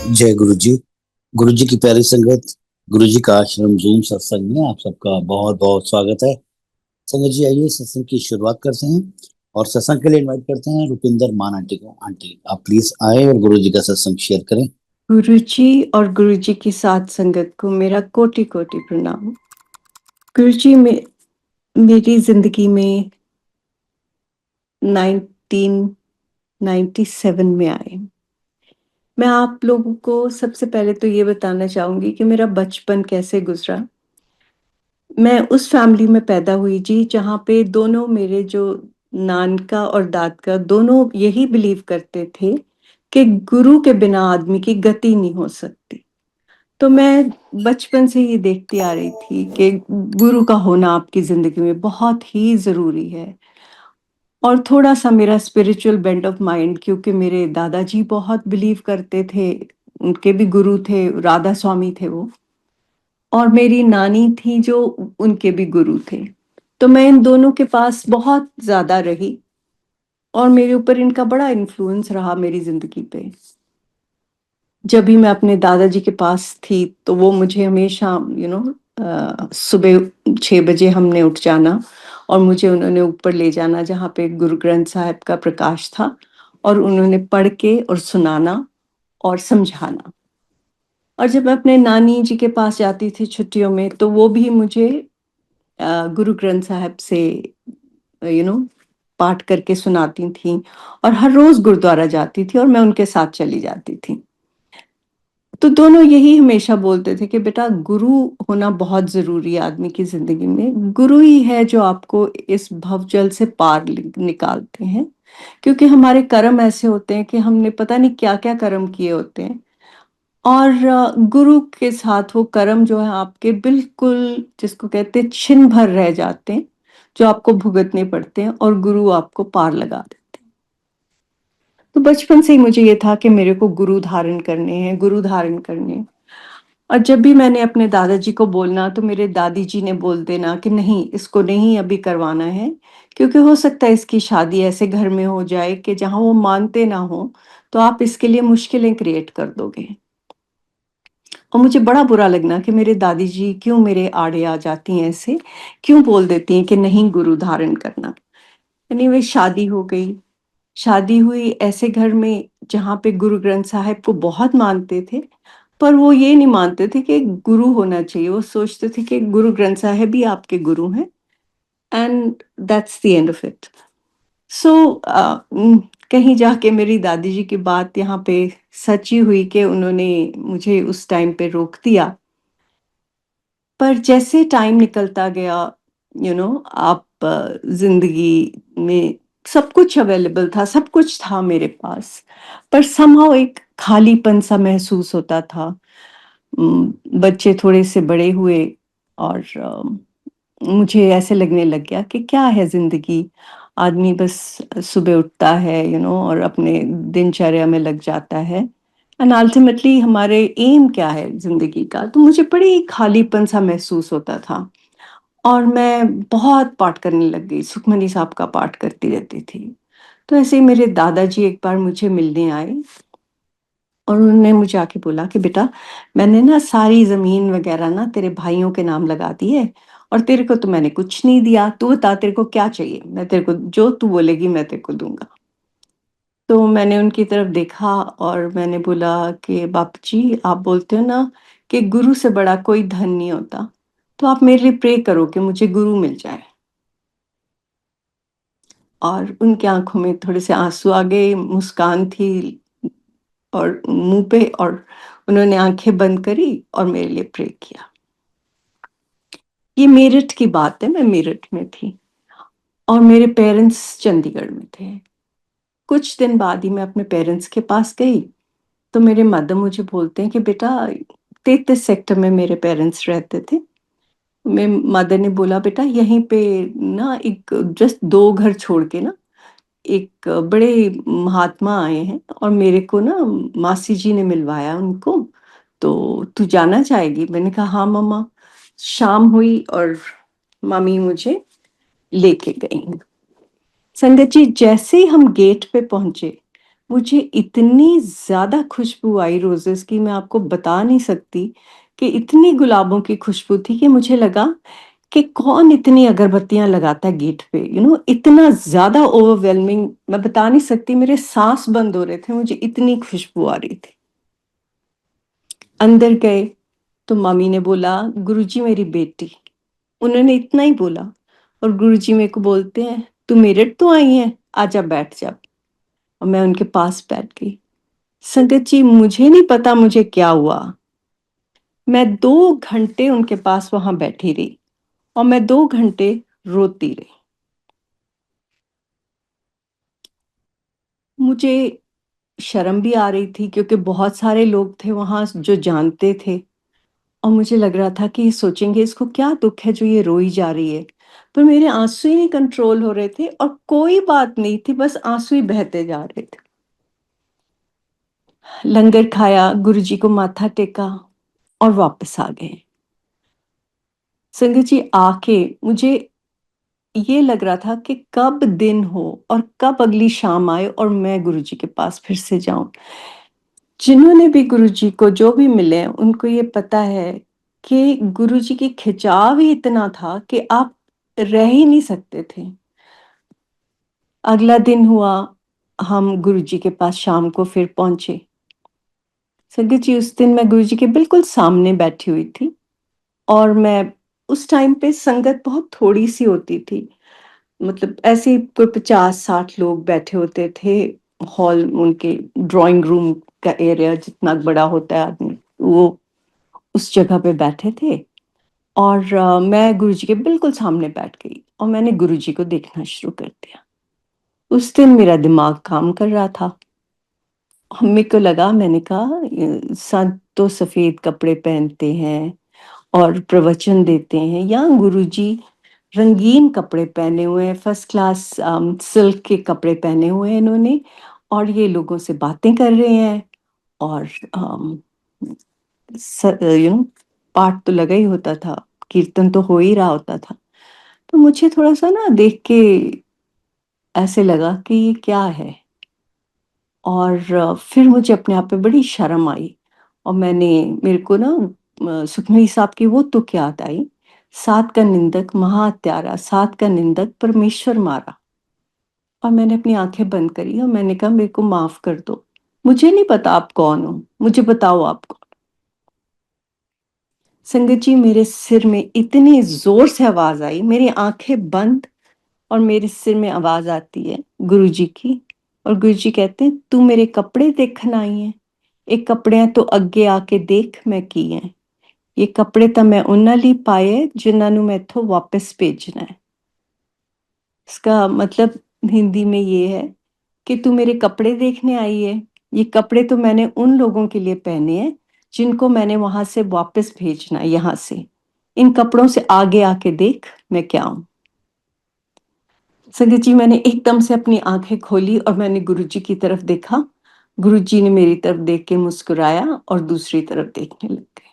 जय गुरु जी। गुरु जी की प्यारी संगत, गुरु जी का आश्रम जूम सत्संग में आप सबका बहुत बहुत स्वागत है। संगत जी, आइए सत्संग की शुरुआत करते हैं और सत्संग के लिए इनवाइट करते हैं रुपिंदर मान आंटी को। आंटी, आप प्लीज आए और गुरु जी का सत्संग शेयर करें। गुरुजी और गुरुजी की साथ संगत को मेरा कोटि कोटि प्रणाम। गुरुजी मेरी जिंदगी में 1997 में आए। मैं आप लोगों को सबसे पहले तो ये बताना चाहूंगी कि मेरा बचपन कैसे गुजरा। मैं उस फैमिली में पैदा हुई जी, जहाँ पे दोनों मेरे जो नानका और दादका दोनों यही बिलीव करते थे कि गुरु के बिना आदमी की गति नहीं हो सकती। तो मैं बचपन से ही देखती आ रही थी कि गुरु का होना आपकी जिंदगी में बहुत ही जरूरी है। और थोड़ा सा मेरा स्पिरिचुअल बेंड ऑफ माइंड, क्योंकि मेरे दादाजी बहुत बिलीव करते थे, उनके भी गुरु थे, राधा स्वामी थे वो, और मेरी नानी थी जो उनके भी गुरु थे। तो मैं इन दोनों के पास बहुत ज्यादा रही और मेरे ऊपर इनका बड़ा इन्फ्लुएंस रहा मेरी जिंदगी पे। जब भी मैं अपने दादाजी के पास थी तो वो मुझे हमेशा सुबह 6 बजे हमने उठ जाना और मुझे उन्होंने ऊपर ले जाना जहाँ पे गुरु ग्रंथ साहिब का प्रकाश था, और उन्होंने पढ़ के और सुनाना और समझाना। और जब मैं अपने नानी जी के पास जाती थी छुट्टियों में तो वो भी मुझे गुरु ग्रंथ साहिब से यू नो पाठ करके सुनाती थी। और हर रोज गुरुद्वारा जाती थी और मैं उनके साथ चली जाती थी। तो दोनों यही हमेशा बोलते थे कि बेटा, गुरु होना बहुत जरूरी है आदमी की जिंदगी में। गुरु ही है जो आपको इस भवजल से पार निकालते हैं, क्योंकि हमारे कर्म ऐसे होते हैं कि हमने पता नहीं क्या क्या कर्म किए होते हैं, और गुरु के साथ वो कर्म जो है आपके बिल्कुल, जिसको कहते हैं, छिन भर रह जाते हैं, जो आपको भुगतने पड़ते हैं, और गुरु आपको पार लगा देते हैं। तो बचपन से ही मुझे ये था कि मेरे को गुरु धारण करने हैं, गुरु धारण करने हैं। और जब भी मैंने अपने दादाजी को बोलना तो मेरे दादी जी ने बोल देना कि नहीं, इसको नहीं अभी करवाना है, क्योंकि हो सकता है इसकी शादी ऐसे घर में हो जाए कि जहां वो मानते ना हो, तो आप इसके लिए मुश्किलें क्रिएट कर दोगे। और मुझे बड़ा बुरा लगना कि मेरे दादी जी क्यों मेरे आड़े आ जाती हैं, ऐसे क्यों बोल देती हैं कि नहीं गुरु धारण करना। एनीवे, शादी हो गई। शादी हुई ऐसे घर में जहाँ पे गुरु ग्रंथ साहिब को बहुत मानते थे, पर वो ये नहीं मानते थे कि गुरु होना चाहिए। वो सोचते थे कि गुरु ग्रंथ साहिब ही आपके गुरु हैं, and that's the end of it. So कहीं जाके मेरी दादी जी की बात यहाँ पे सच्ची हुई कि उन्होंने मुझे उस टाइम पे रोक दिया। पर जैसे टाइम निकलता गया, आप जिंदगी में सब कुछ अवेलेबल था, सब कुछ था मेरे पास, पर समहाउ एक खालीपन सा महसूस होता था। बच्चे थोड़े से बड़े हुए और मुझे ऐसे लगने लग गया कि क्या है जिंदगी। आदमी बस सुबह उठता है और अपने दिनचर्या में लग जाता है, एंड अल्टीमेटली हमारे एम क्या है जिंदगी का। तो मुझे बड़ी खालीपन सा महसूस होता था और मैं बहुत पाठ करने लग गई, सुखमनी साहब का पाठ करती रहती थी। तो ऐसे ही मेरे दादाजी एक बार मुझे मिलने आए और उन्होंने मुझे आके बोला कि बेटा, मैंने ना सारी जमीन वगैरह ना तेरे भाइयों के नाम लगा दी है, और तेरे को तो मैंने कुछ नहीं दिया। तू बता, तेरे को क्या चाहिए, मैं तेरे को जो तू बोलेगी मैं तेरे को दूंगा। तो मैंने उनकी तरफ देखा और मैंने बोला कि बापू जी, आप बोलते हो ना कि गुरु से बड़ा कोई धन नहीं होता, तो आप मेरे लिए प्रे करो कि मुझे गुरु मिल जाए। और उनकी आंखों में थोड़े से आंसू आ गए, मुस्कान थी और मुंह पे, और उन्होंने आंखें बंद करी और मेरे लिए प्रे किया। ये मेरठ की बात है, मैं मेरठ में थी और मेरे पेरेंट्स चंडीगढ़ में थे। कुछ दिन बाद ही मैं अपने पेरेंट्स के पास गई तो मेरे मदर मुझे बोलते हैं कि बेटा, 33 सेक्टर में मेरे पेरेंट्स रहते थे। मैं मदर ने बोला, बेटा यहीं पे ना एक जस्ट 2 घर छोड़ के ना एक बड़े महात्मा आए हैं और मेरे को ना मासी जी ने मिलवाया उनको, तो तू जाना चाहेगी। मैंने कहा हाँ मम्मा। शाम हुई और मम्मी मुझे लेके गई। संगत जी, जैसे ही हम गेट पे पहुंचे मुझे इतनी ज़्यादा खुशबू आई रोज़ेज़ की, मैं आपको बता नहीं सकती कि इतनी गुलाबों की खुशबू थी कि मुझे लगा कि कौन इतनी अगरबत्तियाँ लगाता है गेट पे, इतना ज़्यादा ओवरवेलमिंग, मैं बता नहीं सकती, मेरे साँस बंद हो रहे थे, मुझे इतनी खुशबू आ रही थी। अंदर गए तो मम्मी ने बोला, गुरुजी मेरी बेटी, उन्होंने इतना ही बोला। और गुरुजी मेरे को बोलते हैं, तू मेरठ तो आई है, आजा बैठ जा। और मैं उनके पास बैठ गई। संगत जी, मुझे नहीं पता मुझे क्या हुआ। मैं 2 घंटे उनके पास वहां बैठी रही और मैं 2 घंटे रोती रही। मुझे शर्म भी आ रही थी क्योंकि बहुत सारे लोग थे वहां जो जानते थे, और मुझे लग रहा था कि ये सोचेंगे इसको क्या दुख है जो ये रोई जा रही है। पर मेरे आंसू ही नहीं कंट्रोल हो रहे थे और कोई बात नहीं थी, बस आंसू ही बहते जा रहे थे। लंगर खाया, गुरुजी को माथा टेका और वापस आ गए। संगत जी, आके मुझे ये लग रहा था कि कब दिन हो और कब अगली शाम आए और मैं गुरुजी के पास फिर से जाऊं। जिन्होंने भी गुरुजी को जो भी मिले उनको ये पता है कि गुरुजी की खिंचाव ही इतना था कि आप रह ही नहीं सकते थे। अगला दिन हुआ, हम गुरुजी के पास शाम को फिर पहुंचे। संगत जी, उस दिन मैं गुरुजी के बिल्कुल सामने बैठी हुई थी और मैं उस टाइम पे संगत बहुत थोड़ी सी होती थी, मतलब ऐसे ही कोई 50-60 लोग बैठे होते थे। हॉल, उनके ड्राइंग रूम का एरिया जितना बड़ा होता है आदमी, वो उस जगह पे बैठे थे। और मैं गुरुजी के बिल्कुल सामने बैठ गई और मैंने गुरुजी को देखना शुरू कर दिया। उस दिन मेरा दिमाग काम कर रहा था। मेरे को लगा, मैंने कहा, संत तो सफेद कपड़े पहनते हैं और प्रवचन देते हैं, या गुरुजी रंगीन कपड़े पहने हुए हैं, फर्स्ट क्लास सिल्क के कपड़े पहने हुए हैं इन्होंने, और ये लोगों से बातें कर रहे हैं। और पाठ तो लगा ही होता था, कीर्तन तो हो ही रहा होता था। तो मुझे थोड़ा सा ना देख के ऐसे लगा कि ये क्या है। और फिर मुझे अपने आप पे बड़ी शर्म आई और मेरे को ना सुखमनी साहब की वो तुक याद आई, सात का निंदक महात्यारा, सात का निंदक परमेश्वर मारा। और मैंने अपनी आंखें बंद करी और मैंने कहा, मेरे को माफ कर दो, मुझे नहीं पता आप कौन हो, मुझे बताओ आप कौन। संगत जी, मेरे सिर में इतनी जोर से आवाज आई, मेरी आंखें बंद, और मेरे सिर में आवाज आती है गुरुजी की। और गुरुजी कहते हैं, तू मेरे कपड़े देखन आई है, ਇਹ ਕੱਪੜਿਆਂ ਤੋਂ ਅੱਗੇ ਆ ਕੇ ਦੇਖ ਮੈਂ ਕੀ ਹੈ। ਇਹ ਕੱਪੜੇ ਤਾਂ मैं ਉਹਨਾਂ ਲਈ ਪਾਏ ਹੈ ਜਿਨ੍ਹਾਂ ਨੂੰ मैं ਇੱਥੋं वापस भेजना है। इसका मतलब हिंदी में ये है कि तू मेरे कपड़े देखने आई है, ये कपड़े तो मैंने उन लोगों के लिए पहने हैं जिनको मैंने वहां से वापस भेजना है, यहाँ से। इन कपड़ों से आगे आके देख मैं क्या हूं। संगत जी, मैंने एकदम से अपनी आंखें खोली और मैंने गुरुजी की तरफ देखा। गुरुजी ने मेरी तरफ देख के मुस्कुराया और दूसरी तरफ देखने लग गए।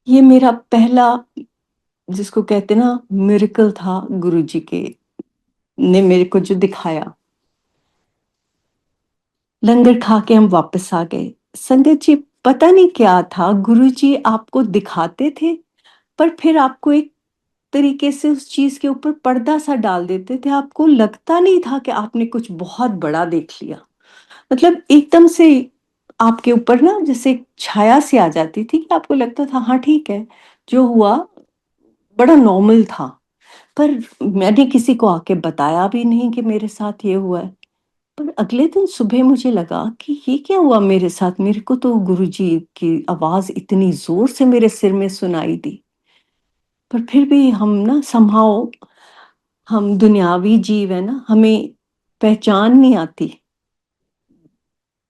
ये मेरा पहला, जिसको कहते ना, मिरेकल था गुरुजी के ने मेरे को जो दिखाया। लंगर खा के हम वापस आ गए। संगत जी, पता नहीं क्या था, गुरुजी आपको दिखाते थे पर फिर आपको एक तरीके से उस चीज के ऊपर पर्दा सा डाल देते थे। आपको लगता नहीं था कि आपने कुछ बहुत बड़ा देख लिया। मतलब एकदम से आपके ऊपर ना जैसे एक छाया सी आ जाती थी कि आपको लगता था, हाँ ठीक है, जो हुआ बड़ा नॉर्मल था। पर मैंने किसी को आके बताया भी नहीं कि मेरे साथ ये हुआ है। पर अगले दिन सुबह मुझे लगा कि ये क्या हुआ मेरे साथ, मेरे को तो गुरुजी की आवाज इतनी जोर से मेरे सिर में सुनाई दी। पर फिर भी हम ना समहाउ, हम दुनियावी जीव है ना, हमें पहचान नहीं आती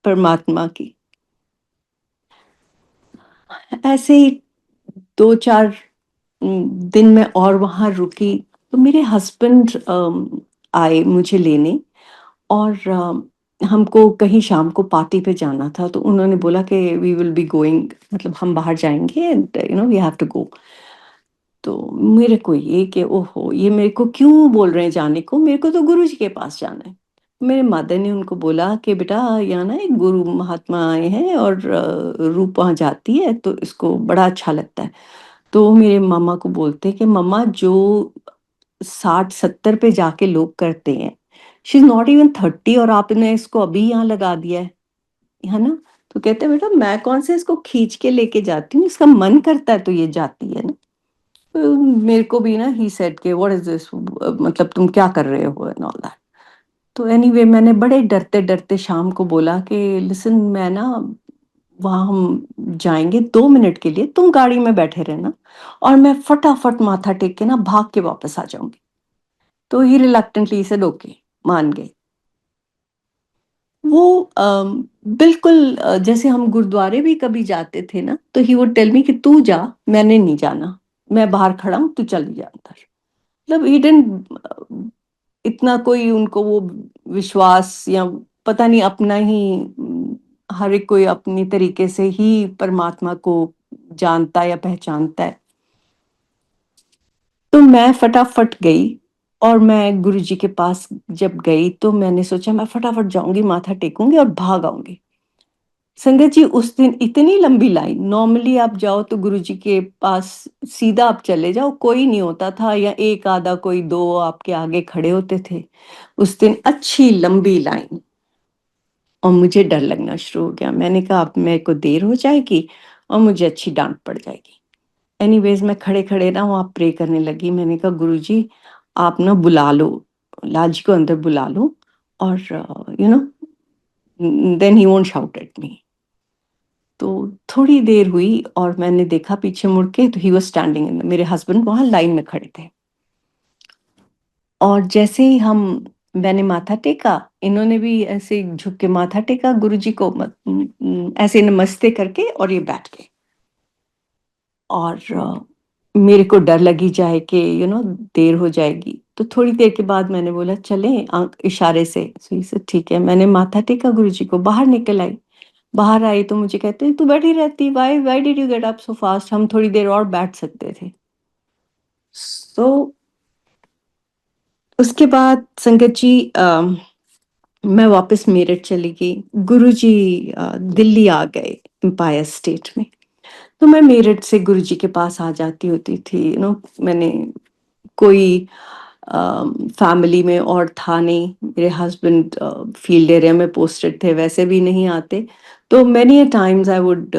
परमात्मा की। ऐसे ही 2-4 दिन में और वहां रुकी तो मेरे हस्बैंड आए मुझे लेने। और हमको कहीं शाम को पार्टी पे जाना था, तो उन्होंने बोला कि वी विल बी गोइंग, मतलब हम बाहर जाएंगे and we have to go. तो मेरे को ये कि ओहो, ये मेरे को क्यों बोल रहे हैं जाने को, मेरे को तो गुरुजी के पास जाना है। मेरे मदर ने उनको बोला कि बेटा यहाँ ना एक गुरु महात्मा आए हैं और रूप वहाँ जाती है तो इसको बड़ा अच्छा लगता है। तो वो मेरे मामा को बोलते कि मम्मा जो 60-70 पे जाके लोग करते हैं, शी इज़ नॉट इवन 30 और आपने इसको अभी यहाँ लगा दिया है ना? तो कहते हैं बेटा मैं कौन से इसको खींच के लेके जाती हूँ, इसका मन करता है तो ये जाती है ना। तो मेरे को भी ना ही सेड कि व्हाट इज़ दिस मतलब तुम क्या कर रहे हो एंड ऑल दैट। तो एनीवे मैंने बड़े डरते-डरते शाम को बोला कि लिसन मैं ना वहाँ हम जाएँगे 2 मिनट के लिए, तुम गाड़ी में बैठे रहना और मैं फटाफट माथा टेक के ना भाग के वापस आ जाऊँगी। तो ही रिलक्टेंटली सेड ओके, मान गए। वो बिल्कुल जैसे हम गुरुद्वारे भी कभी जाते थे ना, तो ही वुड टेल मी कि तू जा, मैंने नहीं जाना। मैं बाहर खड़ा हूँ, तू चली जा अंदर। मतलब ही डिडन्ट इतना कोई उनको वो विश्वास या पता नहीं अपना ही हर एक कोई अपनी तरीके से ही परमात्मा को जानता या पहचानता है। तो मैं फटाफट गई और मैं गुरुजी के पास जब गई तो मैंने सोचा मैं फटाफट जाऊँगी, माथा टेकूँगी और भाग आऊँगी। संगत जी उस दिन इतनी लंबी लाइन, नॉर्मली आप जाओ तो गुरुजी के पास सीधा आप चले जाओ, कोई नहीं होता था या एक आधा कोई 2 आपके आगे खड़े होते थे। उस दिन अच्छी लंबी लाइन और मुझे डर लगना शुरू हो गया। मैंने कहा अब मेरे को देर हो जाएगी और मुझे अच्छी डाँट पड़ जाएगी। एनीवेज़ मैं खड़े-खड़े ना वहाँ प्रे करने लगी। मैंने कहा गुरुजी आप ना बुला लो, लाल जी को अंदर बुला लो और you know then he won't shout at me. तो थोड़ी देर हुई और मैंने देखा पीछे मुड़ के तो ही वाज़ स्टैंडिंग इन मेरे हस्बैंड वहाँ लाइन में खड़े थे। और जैसे ही हम मैंने माथा टेका, इन्होंने भी ऐसे झुक के माथा टेका गुरुजी को ऐसे नमस्ते करके और ये बैठ गए। और मेरे को डर लगी जाए कि देर हो जाएगी। तो थोड़ी देर के बाद मैंने बोला चलें इशारे से। सो ही सेड ठीक है। मैंने माथा टेका गुरुजी को, बाहर निकल आई। बाहर आई तो मुझे कहते हैं, "तू बैठी रहती, why why did you get up so fast?" हम थोड़ी देर और बैठ सकते थे। सो उसके बाद संगत जी मैं वापस मेरठ चली गई। गुरुजी दिल्ली आ गए एम्पायर स्टेट में। तो मैं मेरठ से गुरुजी के पास आ जाती होती थी। मैंने कोई फैमिली में और था नहीं। मेरे हस्बैंड फील्ड एरिया में पोस्टेड थे, वैसे भी नहीं आते। तो many a times I would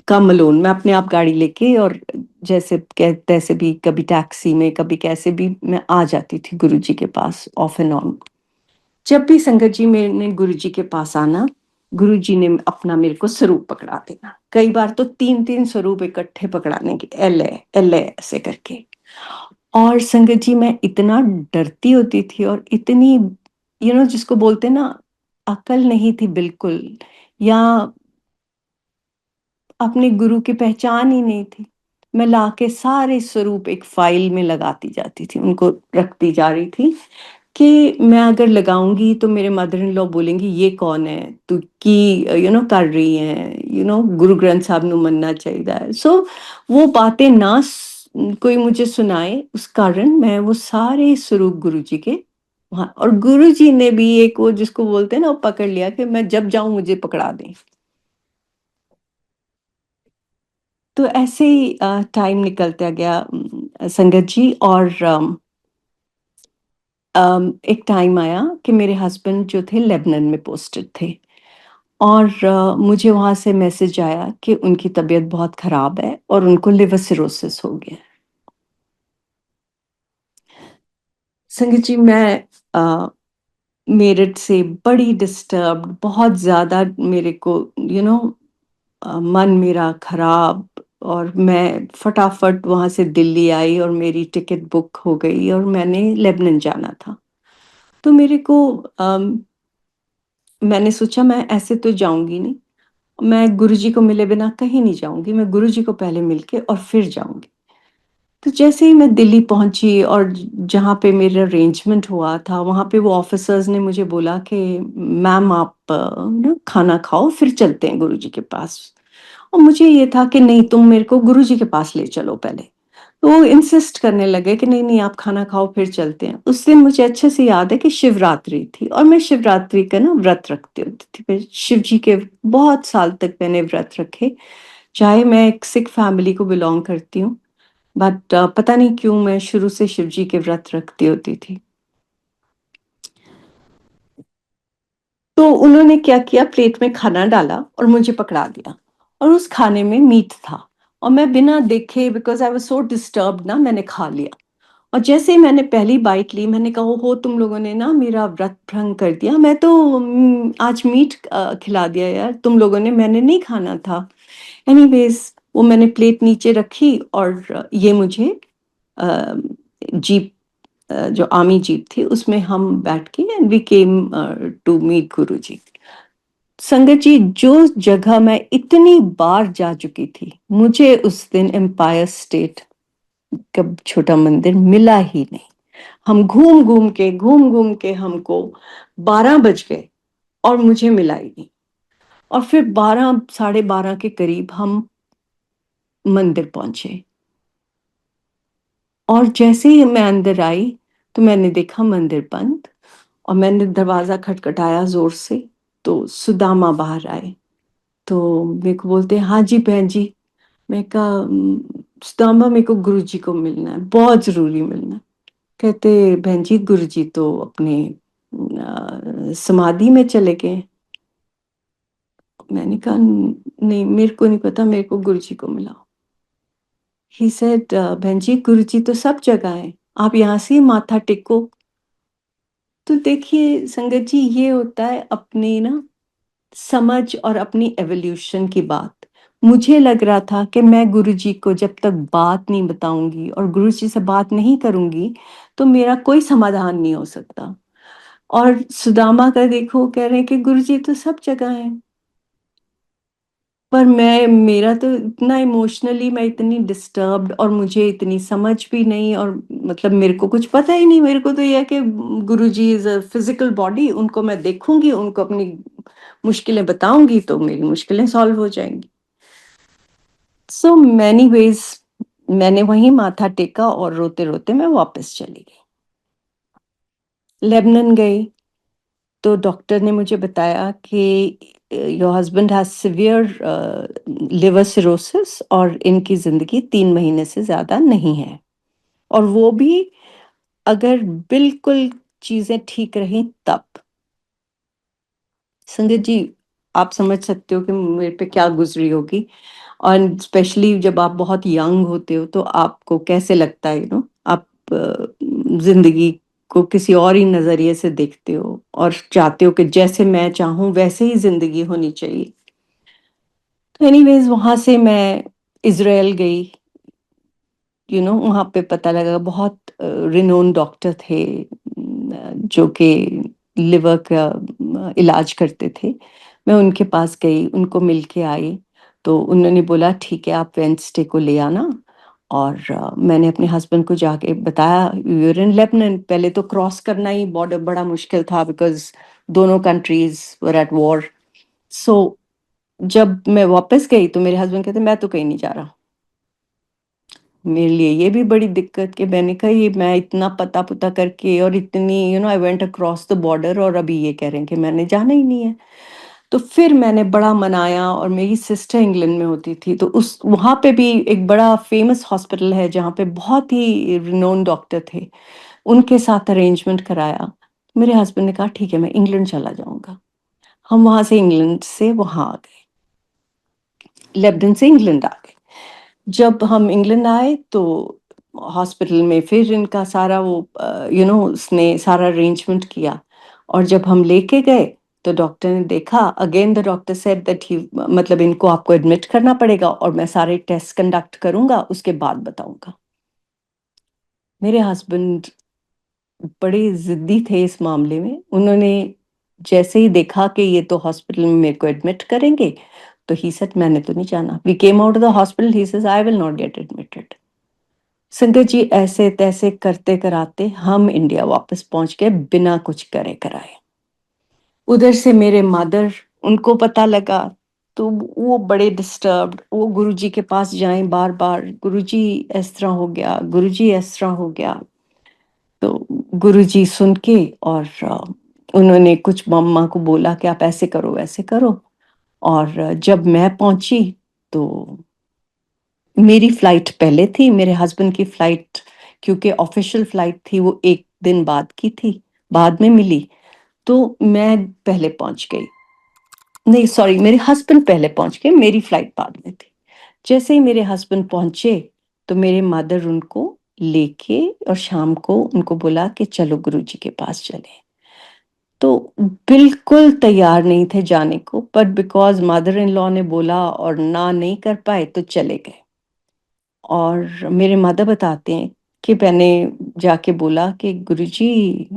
come alone. मैं अपने आप गाड़ी लेके और जैसे तैसे भी कभी टैक्सी में कभी कैसे भी मैं आ जाती थी गुरुजी के पास ऑफ एंड ऑन। जब भी संगत जी मैंने गुरुजी के पास आना, गुरुजी ने अपना मेरे को स्वरूप पकड़ा देना। कई बार तो 3-3 स्वरूप इकट्ठे पकड़ाने के एले ऐसे करके। और संगत जी मैं इतना डरती होती थी और इतनी जिसको बोलते हैं ना अकल नहीं थी बिल्कुल, या अपने गुरु की पहचान ही नहीं थी। मैं लाके सारे स्वरूप एक फाइल में लगाती जाती थी, उनको रखती जा रही थी कि मैं अगर लगाऊंगी तो मेरे मदर इन लॉ बोलेंगी ये कौन है तू की कर रही है, गुरु ग्रंथ साहब नु मनना चाहिए। सो वो बातें ना कोई मुझे सुनाए, उस कारण मैं वो सारे स्वरूप गुरु जी के वहाँ, और गुरु जी ने भी एक वो जिसको बोलते हैं ना वो पकड़ लिया कि मैं जब जाऊं मुझे पकड़ा दें। तो ऐसे ही टाइम निकलता गया संगत जी। और एक टाइम आया कि मेरे हस्बैंड जो थे लेबनान में पोस्टेड थे और मुझे वहाँ से मैसेज आया कि उनकी तबीयत बहुत ख़राब है और उनको लिवर सिरोसिस हो गया है। संगत जी मैं मेरठ से बड़ी डिस्टर्ब्ड, बहुत ज़्यादा मेरे को मन मेरा ख़राब, और मैं फटाफट वहाँ से दिल्ली आई और मेरी टिकट बुक हो गई और मैंने लेबनान जाना था। तो मेरे को मैंने सोचा मैं ऐसे तो जाऊँगी नहीं, मैं गुरुजी को मिले बिना कहीं नहीं जाऊँगी, मैं गुरुजी को पहले मिलके और फिर जाऊँगी। तो जैसे ही मैं दिल्ली पहुँची और जहाँ पे मेरा अरेंजमेंट हुआ था, वहाँ पे वो ऑफ़िसर्स ने मुझे बोला कि मैम आप ना खाना खाओ फिर चलते हैं गुरुजी के पास। और मुझे ये था कि नहीं तुम मेरे को गुरुजी के पास ले चलो पहले। तो वो इंसिस्ट करने लगे कि नहीं नहीं आप खाना खाओ फिर चलते हैं। उस दिन मुझे अच्छे से याद है कि शिवरात्रि थी और मैं शिवरात्रि का ना व्रत रखती होती थी। मैं शिव जी के बहुत साल तक मैंने व्रत रखे, चाहे मैं एक सिख फैमिली को बिलोंग करती हूँ, बट पता नहीं क्यों मैं शुरू से शिव जी के व्रत रखती होती थी। तो उन्होंने क्या किया, प्लेट में खाना डाला और मुझे पकड़ा दिया और उस खाने में मीट था और मैं बिना देखे, because I was so disturbed ना, मैंने खा लिया। और जैसे ही मैंने पहली बाइट ली मैंने कहा हो तुम लोगों ने ना मेरा व्रत भंग कर दिया, मैं तो आज मीट खिला दिया यार तुम लोगों ने, मैंने नहीं खाना था। एनीवेज वो मैंने प्लेट नीचे रखी और ये मुझे जीप, जो आर्मी जीप थी उसमें हम बैठ के and we came to meet Guru ji. संगत जी, जो जगह मैं इतनी बार जा चुकी थी, मुझे उस दिन एम्पायर स्टेट का छोटा मंदिर मिला ही नहीं। हम घूम घूम के हमको 12 बज गए और मुझे मिला ही नहीं। और फिर 12 साढ़े 12 के करीब हम मंदिर पहुंचे और जैसे ही मैं अंदर आई तो मैंने देखा मंदिर बंद और मैंने दरवाजा खटखटाया जोर से, तो सुदामा बाहर आए। तो मेरे को बोलते हैं हाँ जी बहन जी। मैं कहा सुदामा मेरे को गुरु जी को मिलना है, बहुत जरूरी मिलना है। कहते बहन जी गुरु जी तो अपने समाधि में चले गए। मैंने कहा नहीं मेरे को नहीं पता, मेरे को गुरु जी को मिला। ही सेड बहन जी गुरु जी तो सब जगह है, आप यहाँ से ही माथा टेको। तो देखिए संगत जी, ये होता है अपनी ना समझ और एवोल्यूशन एवोल्यूशन की बात। मुझे लग रहा था कि मैं गुरुजी को जब तक बात नहीं बताऊंगी और गुरुजी से बात नहीं करूंगी तो मेरा कोई समाधान नहीं हो सकता। और सुदामा का देखो कह रहे हैं कि गुरुजी तो सब जगह है, पर मैं मेरा तो इतना इमोशनली मैं इतनी डिस्टर्ब्ड और मुझे इतनी समझ भी नहीं, और मतलब मेरे को कुछ पता ही नहीं। मेरे को तो यह है कि गुरुजी इज अ फिजिकल बॉडी, उनको मैं देखूंगी, उनको अपनी मुश्किलें बताऊंगी तो मेरी मुश्किलें सॉल्व हो जाएंगी। सो मैनी वेज मैंने वहीं माथा टेका और रोते रोते मैं वापस चली गई। लेबनान गई तो डॉक्टर ने मुझे बताया कि your husband has severe liver cirrhosis और इनकी जिंदगी 3 महीने से ज्यादा नहीं है, और वो भी अगर बिल्कुल चीजें ठीक रही तब। संगत जी, आप समझ सकते हो कि मेरे पे क्या गुजरी होगी, और स्पेशली जब आप बहुत यंग होते हो तो आपको कैसे लगता है, आप जिंदगी को किसी और ही नजरिए से देखते हो और चाहते हो कि जैसे मैं चाहूं वैसे ही जिंदगी होनी चाहिए। तो एनीवेज वहां से मैं इजराइल गई। वहां पे पता लगा बहुत रिनोन डॉक्टर थे जो कि लिवर का इलाज करते थे। मैं उनके पास गई, उनको मिल के आई। तो उन्होंने बोला ठीक है आप वेंसडे को ले आना। और मैंने अपने हस्बैंड को जाके बताया यूर इन लेबनान। पहले तो क्रॉस करना ही बॉर्डर बड़ा मुश्किल था बिकॉज दोनों कंट्रीज वर एट वॉर। सो जब मैं वापस गई तो मेरे हस्बैंड कहते मैं तो कहीं नहीं जा रहा। मेरे लिए ये भी बड़ी दिक्कत कि मैंने कहा ये मैं इतना पता पुता करके और इतनी I went across the border और अभी ये कह रहे हैं कि मैंने जाना ही नहीं है। तो फिर मैंने बड़ा मनाया, और मेरी सिस्टर इंग्लैंड में होती थी तो उस वहाँ पे भी एक बड़ा फेमस हॉस्पिटल है जहाँ पे बहुत ही रिनोन डॉक्टर थे, उनके साथ अरेंजमेंट कराया। मेरे हस्बैंड ने कहा ठीक है मैं इंग्लैंड चला जाऊंगा। हम वहां से इंग्लैंड से वहां आ गए, लेबनान से इंग्लैंड आ गए। जब हम इंग्लैंड आए तो हॉस्पिटल में फिर इनका सारा वो उसने सारा अरेंजमेंट किया। और जब हम लेके गए तो डॉक्टर ने देखा, again the doctor said that he मतलब इनको आपको एडमिट करना पड़ेगा और मैं सारे टेस्ट कंडक्ट करूंगा उसके बाद बताऊंगा। मेरे हस्बैंड बड़े जिद्दी थे इस मामले में। उन्होंने जैसे ही देखा कि ये तो हॉस्पिटल में मेरे को एडमिट करेंगे तो ही सेड मैंने तो नहीं जाना। We came out of the hospital, he says I will not get admitted. संगत जी, ऐसे तैसे करते कराते हम इंडिया वापस पहुंच गए बिना कुछ करे कराए। उधर से मेरे मदर, उनको पता लगा तो वो बड़े डिस्टर्ब्ड, वो गुरुजी के पास जाएं बार बार, गुरुजी इस तरह हो गया, गुरुजी इस तरह हो गया। तो गुरुजी सुन के और उन्होंने कुछ मम्मा को बोला कि आप ऐसे करो वैसे करो। और जब मैं पहुंची तो मेरी फ्लाइट पहले थी, मेरे हस्बैंड की फ्लाइट क्योंकि ऑफिशियल फ्लाइट थी वो एक दिन बाद की थी, बाद में मिली। तो मैं पहले पहुंच गई, नहीं सॉरी, मेरे हस्बैंड पहले पहुंच गए, मेरी फ्लाइट बाद में थी। जैसे ही मेरे हस्बैंड पहुंचे तो मेरे मदर उनको लेके और शाम को उनको बोला कि चलो गुरुजी के पास चले। तो बिल्कुल तैयार नहीं थे जाने को, but because mother in law ने बोला और ना नहीं कर पाए तो चले गए। और मेरे मदर बताते हैं कि मैंने जाके बोला कि गुरुजी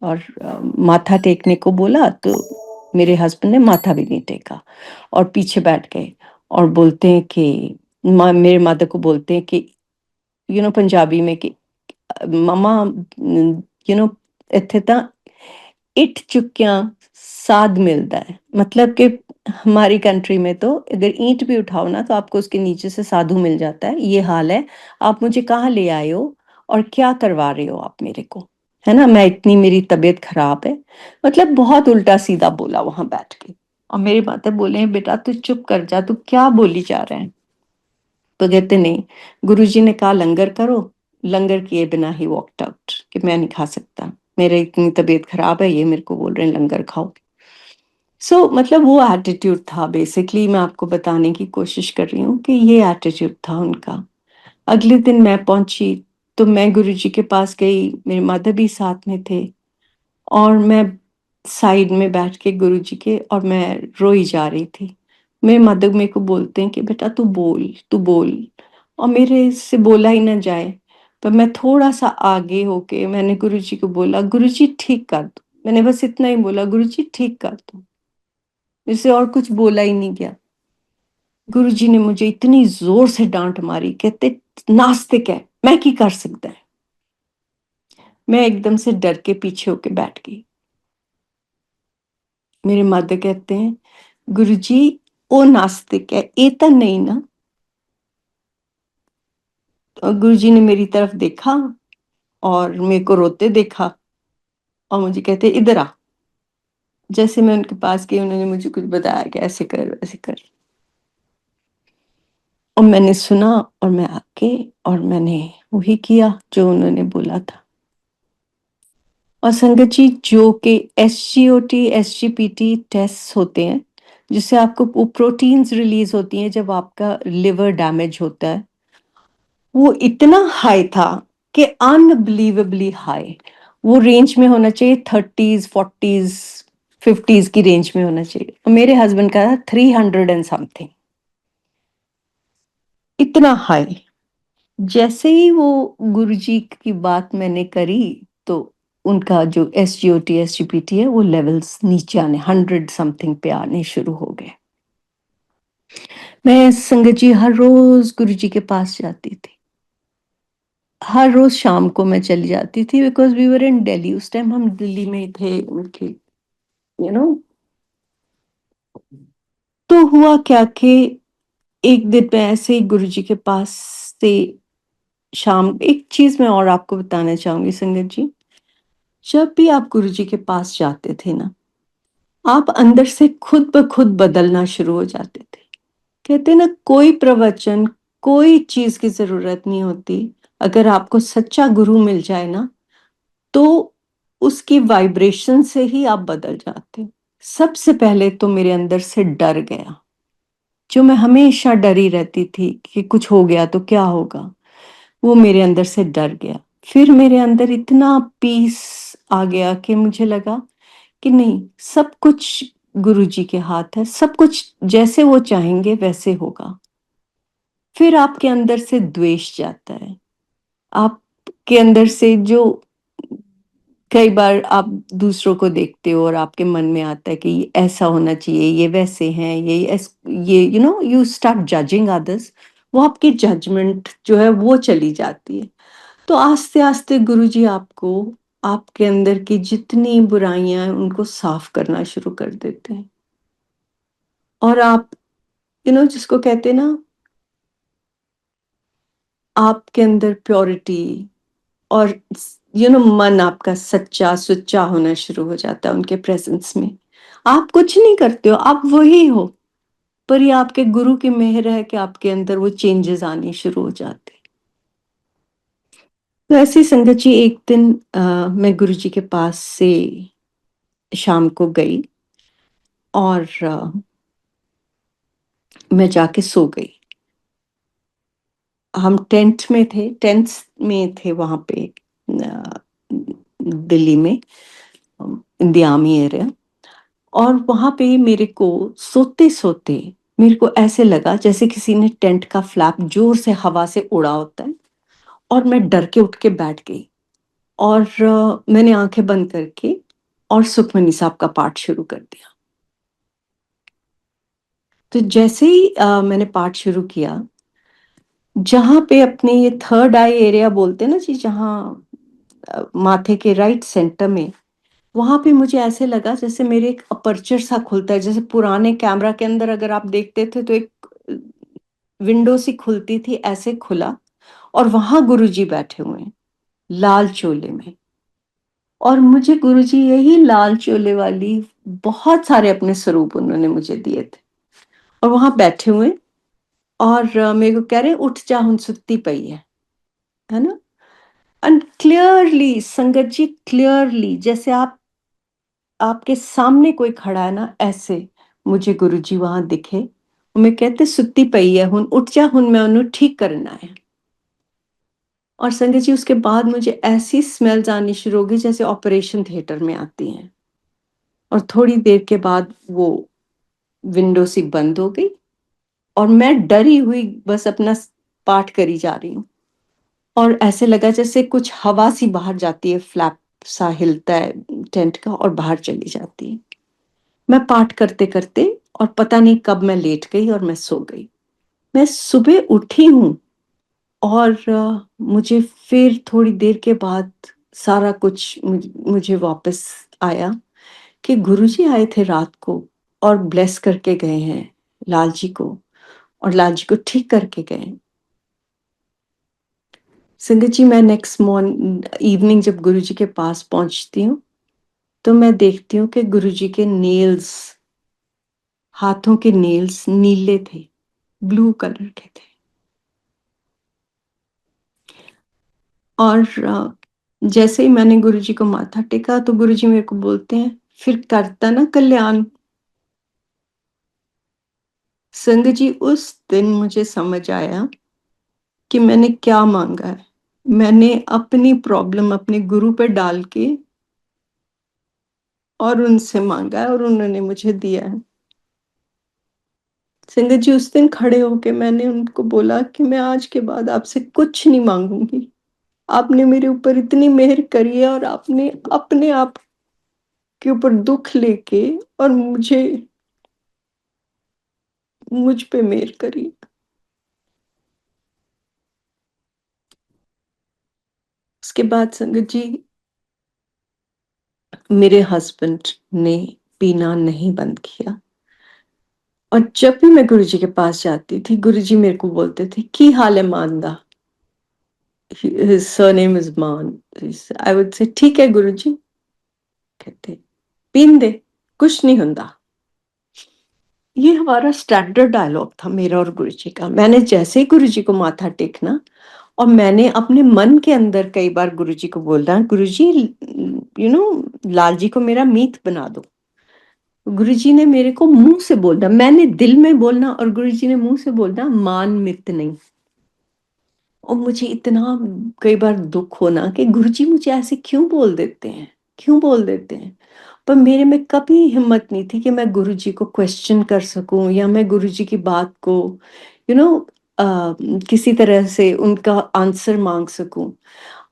और माथा टेकने को बोला तो मेरे हस्बैंड ने माथा भी नहीं टेका और पीछे बैठ गए। और बोलते हैं कि मेरे मदर को बोलते हैं कि पंजाबी में कि ममा ਇੱਥੇ ਤਾਂ इट चुक्कियां साध मिलता है, मतलब कि हमारी कंट्री में तो अगर ईंट भी उठाओ ना तो आपको उसके नीचे से साधु मिल जाता है, ये हाल है। आप मुझे कहाँ ले आए हो और क्या करवा रहे हो आप मेरे को, है ना, मैं इतनी, मेरी तबीयत खराब है। मतलब बहुत उल्टा सीधा बोला वहां बैठ के। और मेरे माता बोले बेटा तू चुप कर जा, तू क्या बोली जा रहा है। तो कहते नहीं, गुरुजी ने कहा लंगर करो, लंगर किए बिना ही वॉकड आउट कि मैं नहीं खा सकता, मेरे इतनी तबीयत खराब है, ये मेरे को बोल रहे हैं लंगर खाओ। मतलब वो एटीट्यूड था, बेसिकली मैं आपको बताने की कोशिश कर रही हूँ कि ये एटीट्यूड था उनका। अगले दिन मैं पहुंची तो मैं गुरुजी के पास गई, मेरे मदर भी साथ में थे और मैं साइड में बैठ के गुरुजी के, और मैं रोई जा रही थी। मेरे मदर मेरे को बोलते हैं कि बेटा तू बोल, तू बोल। और मेरे से बोला ही ना जाए, पर मैं थोड़ा सा आगे होके मैंने गुरुजी को बोला गुरुजी ठीक कर दो, मैंने बस इतना ही बोला गुरुजी ठीक कर दो, इससे और कुछ बोला ही नहीं गया। गुरुजी ने मुझे इतनी जोर से डांट मारी, कहते नास्तिक है, मैं की कर सकता है। मैं एकदम से डर के पीछे होके बैठ गई। मेरे मदर कहते हैं गुरुजी ओ नास्तिक है, ये तो नहीं ना। और गुरुजी ने मेरी तरफ देखा और मेरे को रोते देखा और मुझे कहते इधर आ। जैसे मैं उनके पास गई उन्होंने मुझे कुछ बताया कि ऐसे कर वैसे कर, और मैंने सुना और मैं आके और मैंने वही किया जो उन्होंने बोला था। और संगत जी जो कि SGOT SGPT टेस्ट होते हैं जिससे आपको वो प्रोटीन्स रिलीज होती हैं जब आपका लिवर डैमेज होता है, वो इतना हाई था कि अनबिलीवेबली हाई। वो रेंज में होना चाहिए 30s 40s 50s की रेंज में होना चाहिए, और मेरे हस्बैंड का था 300 एंड समथिंग, इतना हाई। जैसे ही वो गुरुजी की बात मैंने करी तो उनका जो SGOT SGPT है वो लेवल्स नीचे आने 100 समथिंग पे आने शुरू हो गए। मैं संगत जी हर रोज गुरुजी के पास जाती थी, हर रोज शाम को मैं चली जाती थी, बिकॉज वी वर इन दिल्ली, उस टाइम हम दिल्ली में ही थे उनके, यू नो। तो हुआ क्या कि एक दिन मैं ऐसे ही गुरुजी के पास से शाम, एक चीज मैं और आपको बताना चाहूंगी संगत जी, जब भी आप गुरुजी के पास जाते थे ना, आप अंदर से खुद ब खुद बदलना शुरू हो जाते थे। कहते ना कोई प्रवचन, कोई चीज की जरूरत नहीं होती, अगर आपको सच्चा गुरु मिल जाए ना तो उसकी वाइब्रेशन से ही आप बदल जाते। सबसे पहले तो मेरे अंदर से डर गया, जो मैं हमेशा डरी रहती थी कि कुछ हो गया तो क्या होगा, वो मेरे अंदर से डर गया। फिर मेरे अंदर इतना पीस आ गया कि मुझे लगा कि नहीं, सब कुछ गुरुजी के हाथ है, सब कुछ जैसे वो चाहेंगे वैसे होगा। फिर आपके अंदर से द्वेष जाता है, आपके अंदर से जो कई बार आप दूसरों को देखते हो और आपके मन में आता है कि ये ऐसा होना चाहिए, ये वैसे हैं, ये यू स्टार्ट जजिंग अदर्स, वो आपकी जजमेंट जो है वो चली जाती है। तो आस्ते आस्ते गुरुजी आपको आपके अंदर की जितनी बुराइयां हैं उनको साफ करना शुरू कर देते हैं। और आप जिसको कहते हैं ना, आपके अंदर प्योरिटी और मन आपका सच्चा सुच्चा होना शुरू हो जाता है उनके प्रेजेंस में। आप कुछ नहीं करते हो, आप वही हो, पर ये आपके गुरु की मेहर है कि आपके अंदर वो चेंजेस आनी शुरू हो जाते। तो ऐसी संगत जी, एक दिन मैं गुरु जी के पास से शाम को गई और मैं जाके सो गई। हम टेंट में थे वहां पे, दिल्ली में, इन द आर्मी एरिया। और वहां पे मेरे को सोते सोते मेरे को ऐसे लगा जैसे किसी ने टेंट का फ्लैप जोर से हवा से उड़ा होता है, और मैं डर के उठ के बैठ गई। और मैंने आंखें बंद करके और सुखमनी साहब का पाठ शुरू कर दिया। तो जैसे ही मैंने पाठ शुरू किया, जहां पे अपने ये थर्ड आई एरिया बोलते हैं ना जी, जहाँ माथे के राइट सेंटर में, वहां पे मुझे ऐसे लगा जैसे मेरे एक अपर्चर सा खुलता है, जैसे पुराने कैमरा के अंदर अगर आप देखते थे तो एक विंडो सी खुलती थी, ऐसे खुला। और वहां गुरुजी बैठे हुए हैं लाल चोले में। और मुझे गुरुजी यही लाल चोले वाली बहुत सारे अपने स्वरूप उन्होंने मुझे दिए थे, और वहां बैठे हुए। और मेरे को कह रहे उठ जा, हुन सुत्ती पई है ना। एंड क्लियरली संगत जी, क्लियरली जैसे आपके सामने कोई खड़ा है ना, ऐसे मुझे गुरुजी वहां दिखे। मैं कहते सुत्ती पई है, हुन उठ जा, हुन मैं उन्हें ठीक करना है। और संगत जी, उसके बाद मुझे ऐसी स्मेल्स आनी शुरू हो गई जैसे ऑपरेशन थिएटर में आती हैं। और थोड़ी देर के बाद वो विंडो सी बंद हो गई, और मैं डरी हुई बस अपना पाठ करी जा रही हूँ। और ऐसे लगा जैसे कुछ हवा सी बाहर जाती है, फ्लैप सा हिलता है टेंट का और बाहर चली जाती है। मैं पाठ करते करते, और पता नहीं कब मैं लेट गई और मैं सो गई। मैं सुबह उठी हूँ, और मुझे फिर थोड़ी देर के बाद सारा कुछ मुझे वापस आया कि गुरुजी आए थे रात को और ब्लेस करके गए हैं लाल जी को, और लाल जी को ठीक करके गए। संगत जी, मैं नेक्स्ट मॉर्निंग इवनिंग जब गुरुजी के पास पहुंचती हूँ, तो मैं देखती हूँ कि गुरुजी के नेल्स, हाथों के नेल्स नीले थे, ब्लू कलर के थे। और जैसे ही मैंने गुरुजी को माथा टेका, तो गुरुजी मेरे को बोलते हैं, फिर करता ना कल्याण। संगत जी, उस दिन मुझे समझ आया कि मैंने क्या मांगा है। मैंने अपनी प्रॉब्लम अपने गुरु पे डाल के और उनसे मांगा है, और उन्होंने मुझे दिया है। संगत जी, उस दिन खड़े होके मैंने उनको बोला कि मैं आज के बाद आपसे कुछ नहीं मांगूंगी। आपने मेरे ऊपर इतनी मेहर करी है, और आपने अपने आप के ऊपर दुख लेके और मुझ पे मेहर करी। उसके बाद संगत जी, मेरे हस्बैंड ने पीना नहीं बंद किया। और जब भी मैं गुरुजी के पास जाती थी, गुरुजी मेरे को बोलते थे, की हाल है मानदा? His surname is मान। I would say, ठीक है गुरुजी। कहते, पीन दे, कुछ नहीं हुंदा। ये हमारा स्टैंडर्ड डायलॉग था मेरा और गुरुजी का। मैंने जैसे ही गुरुजी को माथा टेकना, और मैंने अपने मन के अंदर कई बार गुरुजी को बोलना, गुरुजी लाल जी को मेरा मीत बना दो। गुरुजी ने मेरे को मुंह से बोलना, मैंने दिल में बोलना, और गुरुजी ने मुंह से बोलना, मान मित नहीं। और मुझे इतना कई बार दुख होना कि गुरुजी मुझे ऐसे क्यों बोल देते हैं, क्यों बोल देते हैं। पर मेरे में कभी हिम्मत नहीं थी कि मैं गुरुजी को क्वेश्चन कर सकूं, या मैं गुरुजी की बात को यू नो किसी तरह से उनका आंसर मांग सकूं।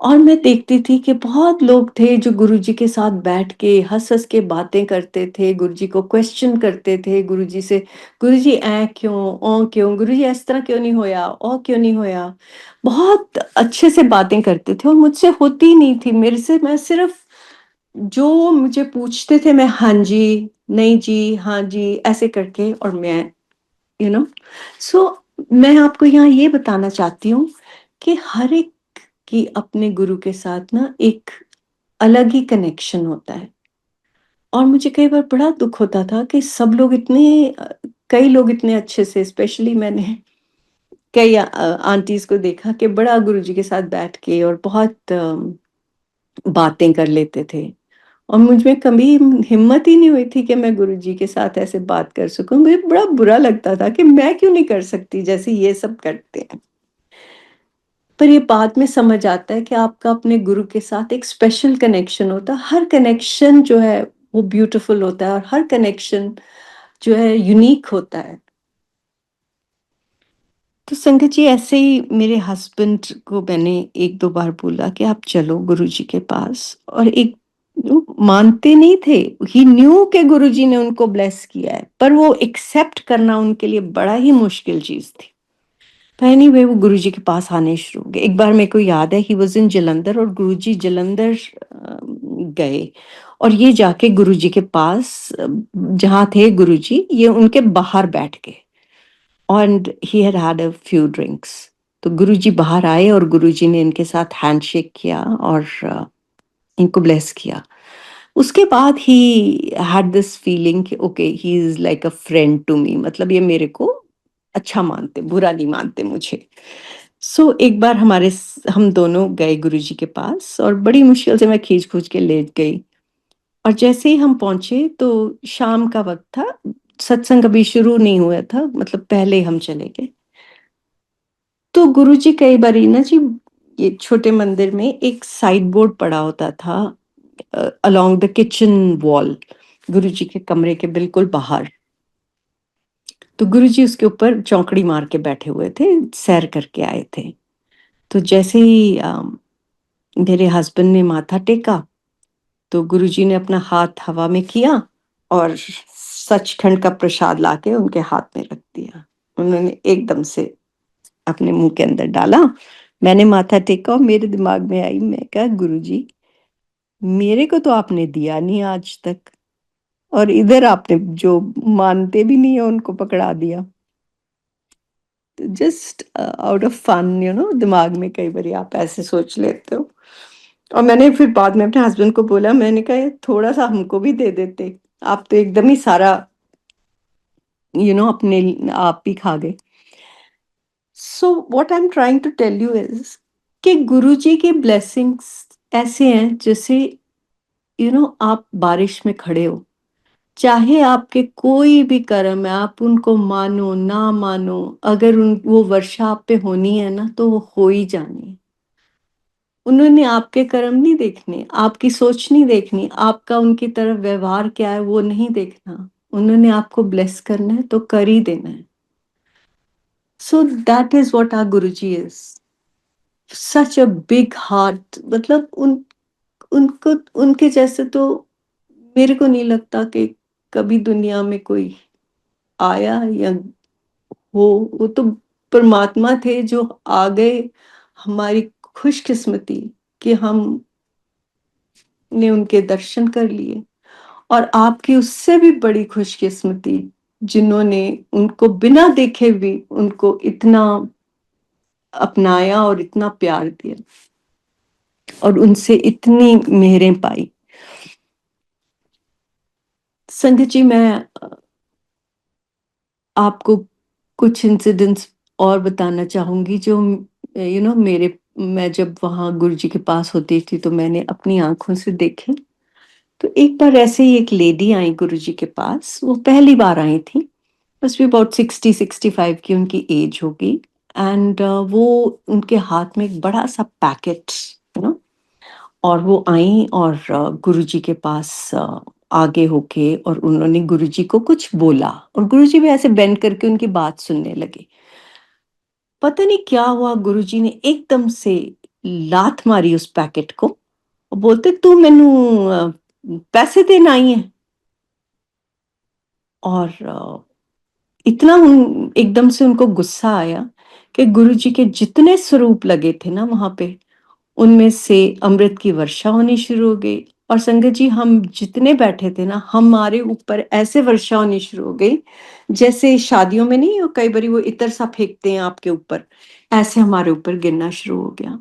और मैं देखती थी कि बहुत लोग थे जो गुरुजी के साथ बैठ के हंस हंस के बातें करते थे, गुरुजी को क्वेश्चन करते थे गुरुजी से, गुरुजी ऐ क्यों, ओ क्यों, गुरुजी इस तरह क्यों नहीं होया, ओ क्यों नहीं होया। बहुत अच्छे से बातें करते थे, और मुझसे होती ही नहीं थी। मेरे से मैं सिर्फ जो मुझे पूछते थे मैं हाँ जी, नहीं जी, हाँ जी, ऐसे करके और मैं यू नो सो मैं आपको यहाँ ये बताना चाहती हूँ कि हर एक की अपने गुरु के साथ ना एक अलग ही कनेक्शन होता है। और मुझे कई बार बड़ा दुख होता था कि सब लोग इतने कई लोग इतने अच्छे से, स्पेशली मैंने कई आंटीज़ को देखा कि बड़ा गुरुजी के साथ बैठ के और बहुत बातें कर लेते थे। और मुझ में कभी हिम्मत ही नहीं हुई थी कि मैं गुरुजी के साथ ऐसे बात कर सकूँ। मुझे बड़ा बुरा लगता था कि मैं क्यों नहीं कर सकती जैसे ये सब करते हैं। पर ये बाद में समझ आता है कि आपका अपने गुरु के साथ एक स्पेशल कनेक्शन होता है। हर कनेक्शन जो है वो ब्यूटीफुल होता है और हर कनेक्शन जो है यूनिक होता है। तो संगत जी, ऐसे ही मेरे हस्बैंड को मैंने 1-2 बार बोला कि आप चलो गुरुजी के पास, और एक वो मानते नहीं थे। ही न्यू कि गुरुजी ने उनको ब्लेस किया है, पर वो एक्सेप्ट करना उनके लिए बड़ा ही मुश्किल चीज़ थी। तो एनीवे वो गुरुजी के पास आने शुरू हो गए। एक बार मेरे को याद है ही वाज़ इन जालंधर और गुरुजी जालंधर गए, और ये जाके गुरुजी के पास जहाँ थे गुरुजी, ये उनके बाहर बैठ गए। And he had had a few drinks. तो गुरुजी बाहर आए और गुरुजी ने इनके साथ हैंडशेक किया और इनको ब्लेस किया। उसके बाद ही हैड दिस फीलिंग कि okay, he is like a friend to me, मतलब ये मेरे को अच्छा मानते, बुरा नहीं मानते मुझे। एक बार हम दोनों गए गुरुजी के पास और बड़ी मुश्किल से मैं खींच खूंच के ले गई। और जैसे ही हम पहुंचे तो शाम का वक्त था, सत्संग अभी शुरू नहीं हुआ था, मतलब पहले हम चले गए। तो गुरुजी कई बारी ना जी, ये छोटे मंदिर में एक साइड बोर्ड पड़ा होता था अलोंग द किचन वॉल, गुरुजी के कमरे के बिल्कुल बाहर। तो गुरुजी उसके ऊपर चौकड़ी मार के बैठे हुए थे, सैर करके आए थे। तो जैसे ही मेरे हस्बैंड ने माथा टेका, तो गुरुजी ने अपना हाथ हवा में किया और सचखंड का प्रसाद लाके उनके हाथ में रख दिया। उन्होंने एकदम से अपने मुंह के अंदर डाला। मैंने माथा टेका और मेरे दिमाग में आई, मैं कहा गुरुजी, मेरे को तो आपने दिया नहीं आज तक, और इधर आपने जो मानते भी नहीं है उनको पकड़ा दिया। जस्ट आउट ऑफ फन, दिमाग में कई बार आप ऐसे सोच लेते हो। और मैंने फिर बाद में अपने हस्बैंड को बोला, मैंने कहा "ये थोड़ा सा हमको भी दे देते, आप तो एकदम ही सारा अपने आप ही खा गए"। So what I am trying to tell you is कि गुरुजी की ब्लेसिंग्स ऐसे हैं जैसे आप बारिश में खड़े हो, चाहे आपके कोई भी कर्म है, आप उनको मानो ना मानो, अगर उन वो वर्षा आप पे होनी है ना तो वो हो ही जानी है। उन्होंने आपके कर्म नहीं देखने, आपकी सोच नहीं देखनी, आपका उनकी तरफ व्यवहार क्या है वो नहीं देखना। उन्होंने आपको ब्लेस करना है तो कर ही देना है। So that is what our Guruji is, such a big heart. मतलब उनको उनके जैसे तो मेरे को नहीं लगता कि कभी दुनिया में कोई आया या वो तो परमात्मा थे जो आ गए। हमारी खुशकिस्मती कि हमने उनके दर्शन कर लिए, और आपकी उससे भी बड़ी खुशकिस्मती जिन्होंने उनको बिना देखे भी उनको इतना अपनाया और इतना प्यार दिया और उनसे इतनी मेहरें पाई। संगत जी, मैं आपको कुछ इंसिडेंट्स और बताना चाहूंगी जो मेरे मैं जब वहाँ गुरुजी के पास होती थी तो मैंने अपनी आंखों से देखे। तो एक बार ऐसे ही एक लेडी आई गुरुजी के पास, वो पहली बार आई थी, बस भी अबाउट 60-65 की उनकी एज होगी। एंड वो उनके हाथ में एक बड़ा सा पैकेट, यू नो और वो आई और गुरुजी के पास आगे होके, और उन्होंने गुरुजी को कुछ बोला और गुरुजी भी ऐसे बेंड करके उनकी बात सुनने लगे। पता नहीं क्या हुआ, गुरुजी ने एकदम से लात मारी उस पैकेट को और बोलते, तू मैनू पैसे देना आई है। और इतना एकदम से उनको गुस्सा आया कि गुरुजी के जितने स्वरूप लगे थे ना वहां पे, उनमें से अमृत की वर्षा होनी शुरू हो गई। और संगत जी हम जितने बैठे थे ना, हमारे ऊपर ऐसे वर्षा होनी शुरू हो गई, जैसे शादियों में नहीं, कई बारी वो इत्र सा फेंकते हैं आपके ऊपर, ऐसे हमारे ऊपर गिरना शुरू हो गया।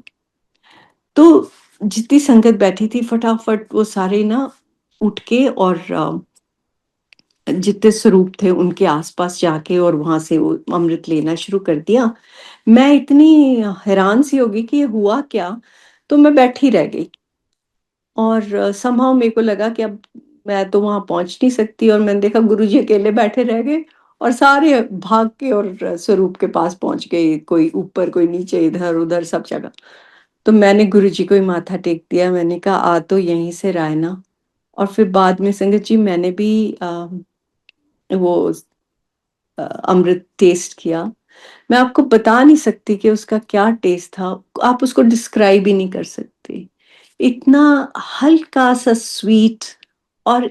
तो जितनी संगत बैठी थी फटाफट वो सारे ना उठ के और जितने स्वरूप थे उनके आसपास जाके और वहां से वो अमृत लेना शुरू कर दिया। मैं इतनी हैरान सी हो गई कि ये हुआ क्या, तो मैं बैठी रह गई और समहाउ मेरे को लगा कि अब मैं तो वहां पहुंच नहीं सकती, और मैंने देखा गुरुजी अकेले बैठे रह गए और सारे भाग के और स्वरूप के पास पहुंच गए, कोई ऊपर कोई नीचे इधर उधर सब जगह। तो मैंने गुरुजी को ही माथा टेक दिया, मैंने कहा आ तो यहीं से रहा है ना। और फिर बाद में संगत जी मैंने भी वो अमृत टेस्ट किया। मैं आपको बता नहीं सकती कि उसका क्या टेस्ट था, आप उसको डिस्क्राइब ही नहीं कर सकते। इतना हल्का सा स्वीट और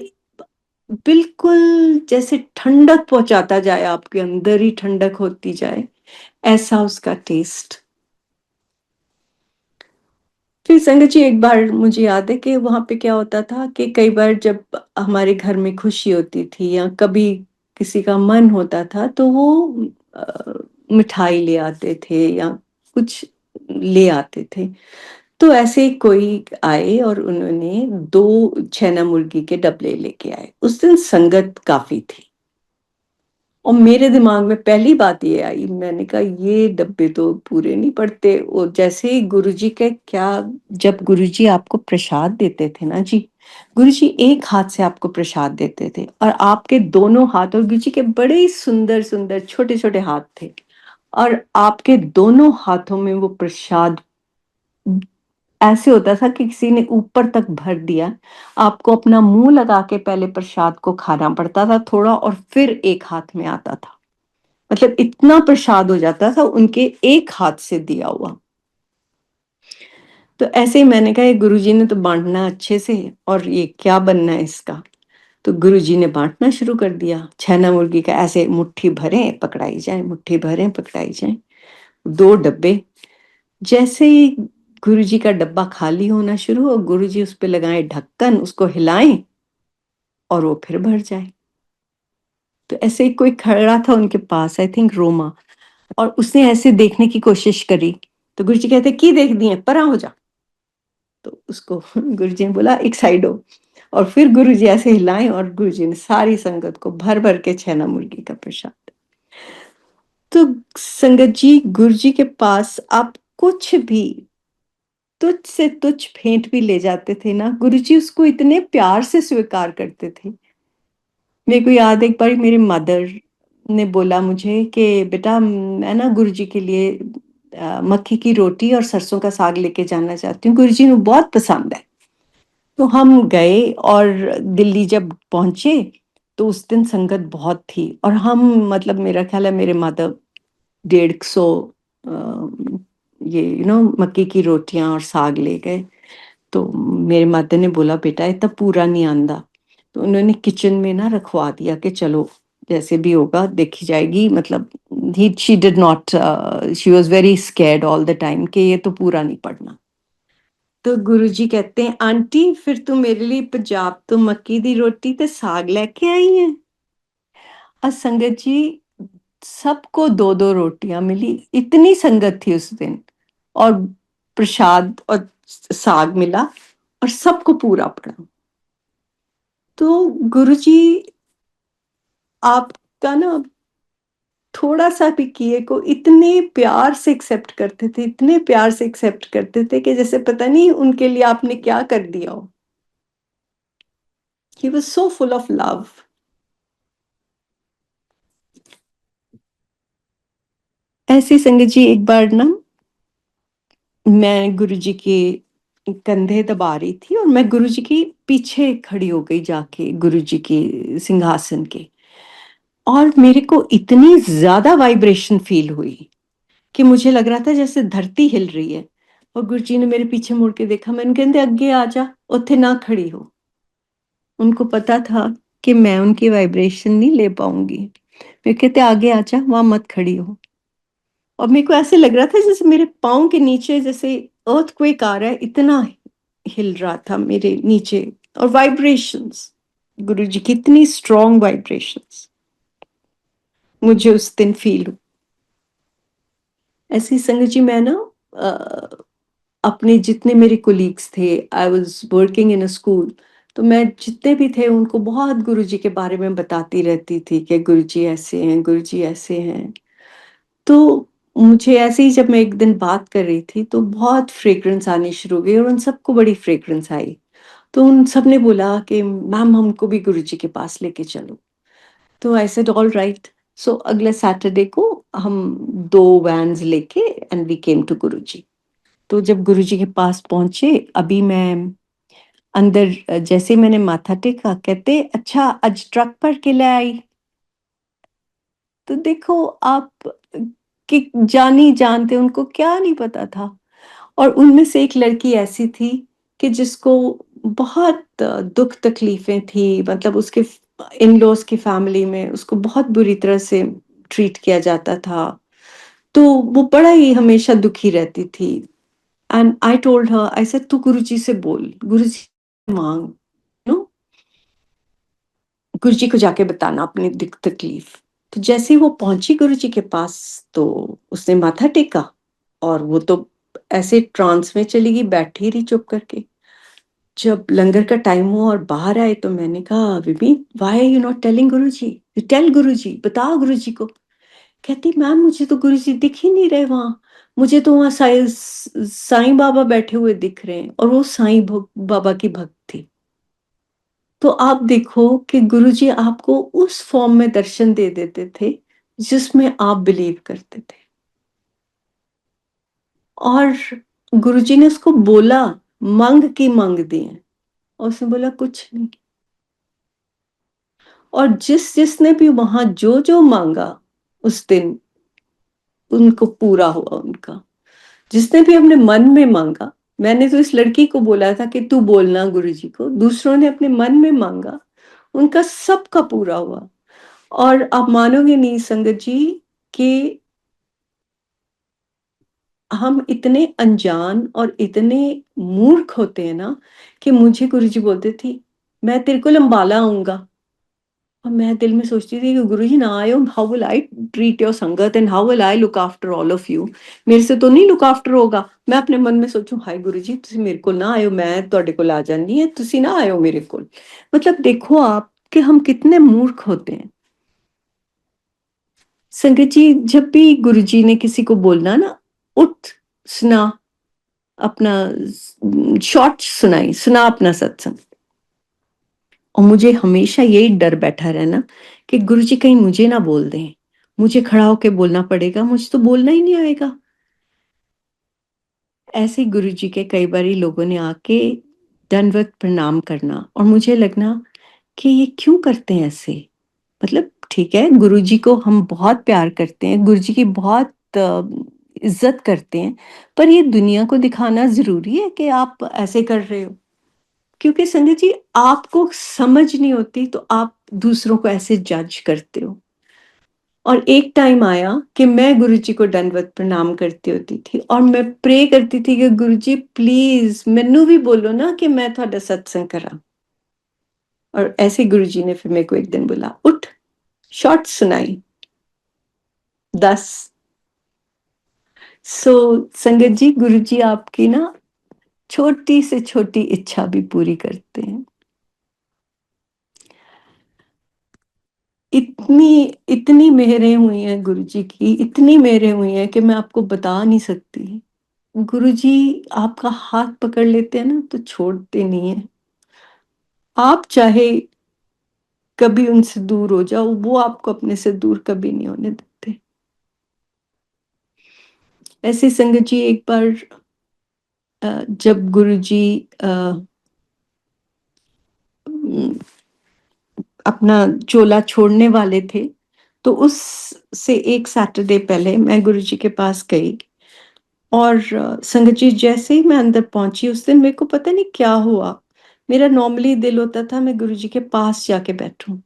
बिल्कुल जैसे ठंडक पहुंचाता जाए, आपके अंदर ही ठंडक होती जाए, ऐसा उसका टेस्ट। फिर संगत जी एक बार मुझे याद है कि वहां पे क्या होता था कि कई बार जब हमारे घर में खुशी होती थी या कभी किसी का मन होता था तो वो अ, मिठाई ले आते थे या कुछ ले आते थे। तो ऐसे ही कोई आए और उन्होंने 2 छैना मुर्गी के डबले लेके आए। उस दिन संगत काफी थी और मेरे दिमाग में पहली बात ये आई, मैंने कहा ये डब्बे तो पूरे नहीं पड़ते। और जैसे ही गुरुजी के क्या, जब गुरुजी आपको प्रसाद देते थे ना जी, गुरुजी एक हाथ से आपको प्रसाद देते थे और आपके दोनों हाथ, और गुरुजी के बड़े ही सुंदर सुंदर छोटे छोटे हाथ थे, और आपके दोनों हाथों में वो प्रसाद ऐसे होता था कि किसी ने ऊपर तक भर दिया। आपको अपना मुंह लगा के पहले प्रसाद को खाना पड़ता था थोड़ा, और फिर एक हाथ में आता था। मतलब इतना प्रसाद हो जाता था उनके एक हाथ से दिया हुआ। तो ऐसे ही मैंने कहा गुरुजी ने तो बांटना अच्छे से, और ये क्या बनना है इसका। तो गुरुजी ने बांटना शुरू कर दिया, छैना मुर्गी का ऐसे मुट्ठी भरे पकड़ाई जाए, मुट्ठी भरे पकड़ाई जाए, 2 डब्बे। जैसे ही गुरुजी का डब्बा खाली होना शुरू हो, गुरुजी उस पे लगाए ढक्कन, उसको हिलाएं और वो फिर भर जाए। तो ऐसे ही कोई खड़ा था उनके पास, आई थिंक रोमा, और उसने ऐसे देखने की कोशिश करी। तो गुरुजी कहते की देख दिए, परा हो जा। तो उसको गुरुजी ने बोला एक साइड हो, और फिर गुरुजी ऐसे हिलाए और गुरुजी ने सारी संगत को भर भर के छैना मुर्गी का प्रसाद। तो संगत जी गुरुजी के पास आप कुछ भी तुच्छ से तुच्छ भेंट भी ले जाते थे ना, गुरुजी उसको इतने प्यार से स्वीकार करते थे। मेरे को याद है एक बार मेरे मदर ने बोला मुझे कि बेटा मैं ना गुरुजी के लिए मक्की की रोटी और सरसों का साग लेके जाना चाहती हूँ, गुरुजी को बहुत पसंद है। तो हम गए और दिल्ली जब पहुंचे तो उस दिन संगत बहुत थी, और हम मतलब मेरा ख्याल है मेरे मदर 150 ये मक्की की रोटियां और साग ले गए। तो मेरे मदर ने बोला बेटा इतना पूरा नहीं आंदा, तो उन्होंने किचन में ना रखवा दिया कि चलो जैसे भी होगा देखी जाएगी। मतलब ही she did not, she was very scared all the time कि ये तो पूरा नहीं पड़ना। तो गुरुजी कहते हैं आंटी फिर तू मेरे लिए पंजाब तो मक्की दी रोटी ते साग लेके आई है। और संगत जी सबको 2-2 रोटियां मिली, इतनी संगत थी उस दिन, और प्रसाद और साग मिला और सबको पूरा पड़ा। तो गुरुजी आपका ना थोड़ा सा भी किए को इतने प्यार से एक्सेप्ट करते थे, इतने प्यार से एक्सेप्ट करते थे कि जैसे पता नहीं उनके लिए आपने क्या कर दिया हो। He was so full of love. ऐसी संगत जी एक बार ना मैं गुरुजी के कंधे दबा रही थी और मैं गुरुजी की पीछे खड़ी हो गई जाके गुरुजी के सिंहासन के, और मेरे को इतनी ज्यादा वाइब्रेशन फील हुई कि मुझे लग रहा था जैसे धरती हिल रही है। और गुरुजी ने मेरे पीछे मुड़ के देखा, मैंने कहते अगे आ जा, उत्थे ना खड़ी हो। उनको पता था कि मैं उनकी वाइब्रेशन नहीं ले पाऊंगी। वे कहते आगे आ जा, वहां मत खड़ी हो। और मेरे को ऐसे लग रहा था जैसे मेरे पाँव के नीचे जैसे अर्थक्वेक आ रहा है, इतना हिल रहा था मेरे नीचे और वाइब्रेशंस, गुरुजी की इतनी स्ट्रॉन्ग वाइब्रेशंस मुझे उस दिन फील हुई। ऐसी संगत जी मैं ना अपने जितने मेरे कोलीग्स थे, I was working in a school, तो मैं जितने भी थे उनको बहुत गुरुजी के बारे में बताती रहती थी कि गुरुजी ऐसे हैं, गुरुजी ऐसे हैं। तो मुझे ऐसे ही जब मैं एक दिन बात कर रही थी तो बहुत फ्रेग्रेंस आनी शुरू हो गई और उन सबको बड़ी फ्रेग्रेंस आई। तो उन सब ने बोला कि मैम हमको भी गुरुजी के पास लेके चलो। तो आई सेड ऑल राइट। सो अगले सैटरडे को हम 2 वैन्स लेके and we came to Guruji. तो जब गुरुजी के पास पहुंचे, अभी मैं अंदर जैसे मैंने माथा टेका, कहते अच्छा आज ट्रक पर के ले आई। तो देखो आप कि जानी जानते उनको क्या नहीं पता था। और उनमें से एक लड़की ऐसी थी कि जिसको बहुत दुख तकलीफें थी, मतलब उसके इन लॉज की फैमिली में उसको बहुत बुरी तरह से ट्रीट किया जाता था। तो वो बड़ा ही हमेशा दुखी रहती थी। And I told her, I said तू गुरुजी से बोल, गुरुजी से मांग, नो, गुरुजी को जाके बताना अपनी दुख तकलीफ। तो जैसे ही वो पहुंची गुरुजी के पास तो उसने माथा टेका और वो तो ऐसे ट्रांस में चली गई, बैठी रही चुप करके। जब लंगर का टाइम हुआ और बाहर आए तो मैंने कहा Vipin, why are you not telling Guruji, you tell Guruji, बताओ गुरुजी को। कहती मैम मुझे तो गुरुजी दिख ही नहीं रहे वहां, मुझे तो वहां साईं बाबा बैठे हुए दिख रहे हैं। और वो बाबा की भक्त थी। तो आप देखो कि गुरुजी आपको उस फॉर्म में दर्शन दे देते थे जिसमें आप बिलीव करते थे। और गुरुजी ने उसको बोला मंग की मंग दिए, और उसने बोला कुछ नहीं। और जिसने भी वहां जो जो मांगा उस दिन उनको पूरा हुआ उनका। जिसने भी अपने मन में मांगा, मैंने तो इस लड़की को बोला था कि तू बोलना गुरुजी को, दूसरों ने अपने मन में मांगा, उनका सबका पूरा हुआ। और आप मानोगे नहीं संगत जी कि हम इतने अनजान और इतने मूर्ख होते हैं ना कि मुझे गुरुजी बोलते थी मैं तेरे को लंबाला आऊंगा। और मैं दिल में सोचती थी कि गुरुजी ना आयो, how will I treat your sangat and how will I look after all of you. मेरे से तो नहीं लुक आफ्टर होगा। मैं अपने मन में सोचूं हाय गुरुजी तुसी मेरे को ना आयो, मैं ਤੁਹਾਡੇ ਕੋਲ आ जानी है, तुसी ना आयो मेरे को। मतलब देखो आप कि हम कितने मूर्ख होते हैं। संगत जी जब भी गुरुजी ने किसी को बोलना ना, उठ सुना अपना शॉर्ट सुनाई, सुना अपना सत्संग। और मुझे हमेशा यही डर बैठा रहना कि गुरुजी कहीं मुझे ना बोल दें, मुझे खड़ा होके बोलना पड़ेगा, मुझे तो बोलना ही नहीं आएगा। ऐसे गुरुजी के कई बारी लोगों ने आके दंडवत प्रणाम करना और मुझे लगना कि ये क्यों करते हैं ऐसे। मतलब ठीक है, गुरुजी को हम बहुत प्यार करते हैं, गुरुजी की बहुत इज्जत करते हैं, पर ये दुनिया को दिखाना जरूरी है कि आप ऐसे कर रहे हो। क्योंकि संगत जी आपको समझ नहीं होती तो आप दूसरों को ऐसे जज करते हो। और एक टाइम आया कि मैं गुरुजी को दंडवत प्रणाम करती होती थी और मैं प्रे करती थी कि गुरुजी प्लीज मैनू भी बोलो ना कि मैं थोड़ा सत्संग करा। और ऐसे गुरुजी ने फिर मेरे को एक दिन बोला उठ, शॉर्ट सुनाई 10। सो संगत जी गुरुजी आपकी ना छोटी से छोटी इच्छा भी पूरी करते हैं। इतनी इतनी मेहरें हुई हैं गुरुजी की, इतनी मेहरें हुई हैं कि मैं आपको बता नहीं सकती। गुरुजी आपका हाथ पकड़ लेते हैं ना तो छोड़ते नहीं है। आप चाहे कभी उनसे दूर हो जाओ, वो आपको अपने से दूर कभी नहीं होने देते। ऐसे संगत जी एक बार जब गुरुजी अपना चोला छोड़ने वाले थे तो उस से एक सैटरडे पहले मैं गुरुजी के पास गई। और संगत जी जैसे ही मैं अंदर पहुंची उस दिन मेरे को पता नहीं क्या हुआ, मेरा नॉर्मली दिल होता था मैं गुरुजी के पास जाके बैठूं।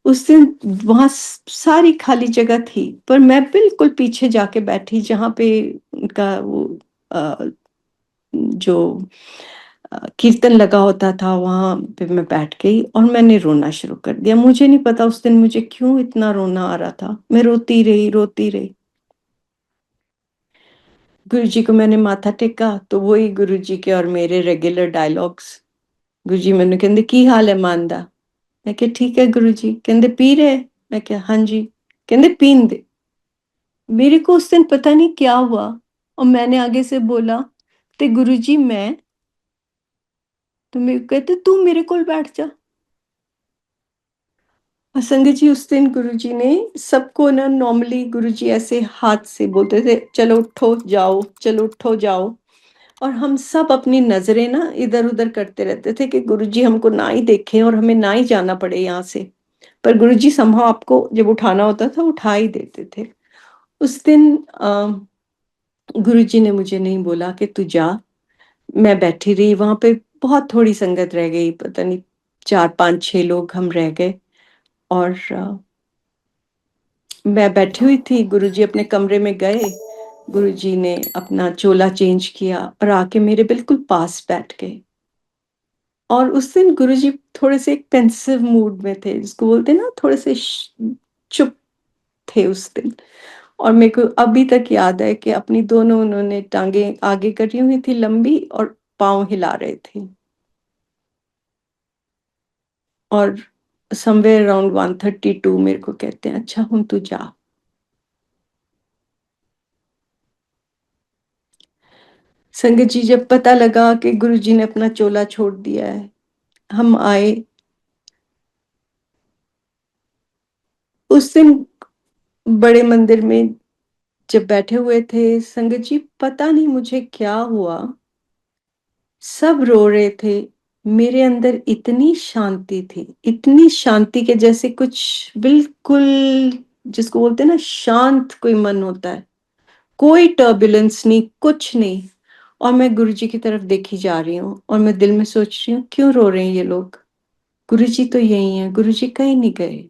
उस दिन वहां सारी खाली जगह थी पर मैं बिल्कुल पीछे जाके बैठी जहां पे उनका वो जो कीर्तन लगा होता था, वहाँ पे मैं बैठ गई और मैंने रोना शुरू कर दिया। मुझे नहीं पता उस दिन मुझे क्यों इतना रोना आ रहा था। मैं रोती रही, रोती रही। गुरुजी को मैंने माथा टेका, तो वही गुरुजी के और मेरे रेगुलर डायलॉग्स। गुरुजी मैंने कहंदे की हाल है मां दा? मैं कहा ठीक है गुरुजी। कहंदे पी रहे? मैं कहा हाँ जी। कहंदे पीन दे। मेरे को उस दिन पता नहीं क्या हुआ, और मैंने आगे से बोला, ते गुरुजी मैं, तो मेरे को कहते तू मेरे कोल बैठ जा। और संगत जी उस दिन गुरुजी ने सबको ना, नॉर्मली गुरुजी ऐसे हाथ से बोलते थे चलो उठो जाओ, चलो उठो जाओ, और हम सब अपनी नजरें ना इधर उधर करते रहते थे कि गुरुजी हमको ना ही देखें और हमें ना ही जाना पड़े यहाँ से। पर गुरुजी संभव आपको जब उठाना होता था उठा ही देते थे। उस दिन गुरुजी ने मुझे नहीं बोला कि तू जा। मैं बैठी रही वहां पे, बहुत थोड़ी संगत रह गई, पता नहीं 4 5 6 लोग हम रह गए। और मैं बैठी हुई थी, गुरुजी अपने कमरे में गए। गुरुजी ने अपना चोला चेंज किया और आके मेरे बिल्कुल पास बैठ गए। और उस दिन गुरुजी थोड़े से एक पेंसिव मूड में थे, जिसको बोलते हैं ना, थोड़े से चुप थे उस दिन। और मेरे को अभी तक याद है कि अपनी दोनों उन्होंने टांगे आगे करी हुई थी लंबी, और पाँव हिला रहे थे। और समवेयर अराउंड 1:32 मेरे को कहते हैं अच्छा हुन तू जा। संगत जी जब पता लगा कि गुरुजी ने अपना चोला छोड़ दिया है, हम आए। उस दिन बड़े मंदिर में जब बैठे हुए थे, संगत जी पता नहीं मुझे क्या हुआ, सब रो रहे थे। मेरे अंदर इतनी शांति थी, इतनी शांति के जैसे कुछ बिल्कुल, जिसको बोलते हैं ना शांत कोई मन होता है, कोई टर्बुलेंस नहीं, कुछ नहीं। और मैं गुरुजी की तरफ देखी जा रही हूँ और मैं दिल में सोच रही हूँ क्यों रो रहे हैं ये लोग, गुरुजी तो यही हैं, गुरुजी कहीं नहीं गए।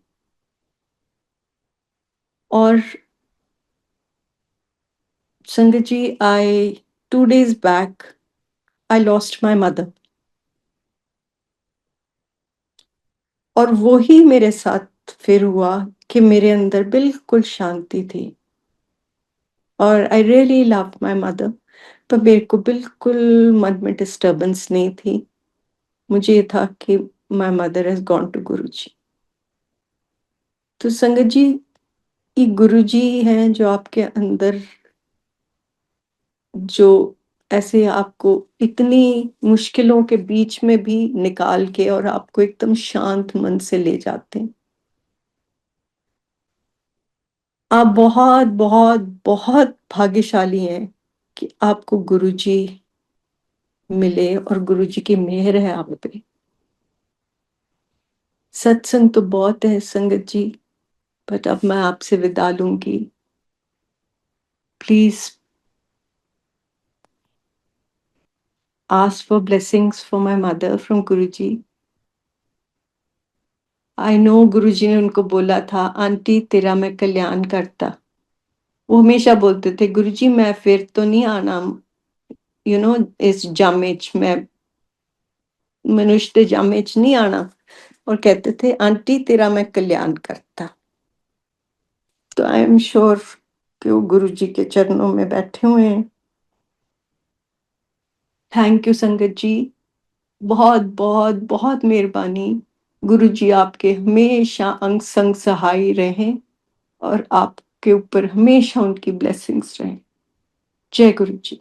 और संगत जी, आई 2 days back I lost my mother, और वो ही मेरे साथ फिर हुआ कि मेरे अंदर बिल्कुल शांति थी। और I really love my mother, पर मेरे को बिल्कुल मन में डिस्टर्बेंस नहीं थी। मुझे ये था कि my mother has gone to Guruji. तो संगत जी, ये गुरुजी हैं जो आपके अंदर, जो ऐसे आपको इतनी मुश्किलों के बीच में भी निकाल के और आपको एकदम शांत मन से ले जाते हैं। आप बहुत बहुत बहुत भाग्यशाली हैं कि आपको गुरुजी मिले और गुरुजी की मेहर है आप पे। सत्संग तो बहुत है संगत जी, बट अब मैं आपसे विदा लूंगी। Please ask for blessings for my mother from Guruji. I know Guruji ने उनको बोला था आंटी तेरा मैं कल्याण करता। वो हमेशा बोलते थे गुरुजी मैं फिर तो नहीं आना, इस जामे च मैं मनुष्य के जामे च नहीं आना। और कहते थे आंटी तेरा मैं कल्याण करता। तो आई एम श्योर कि वो गुरुजी के चरणों में बैठे हुए हैं। थैंक यू संगत जी, बहुत बहुत बहुत मेहरबानी। गुरुजी आपके हमेशा अंग संग सहाय रहें और आपके ऊपर हमेशा उनकी ब्लेसिंग्स रहें। जय गुरु जी।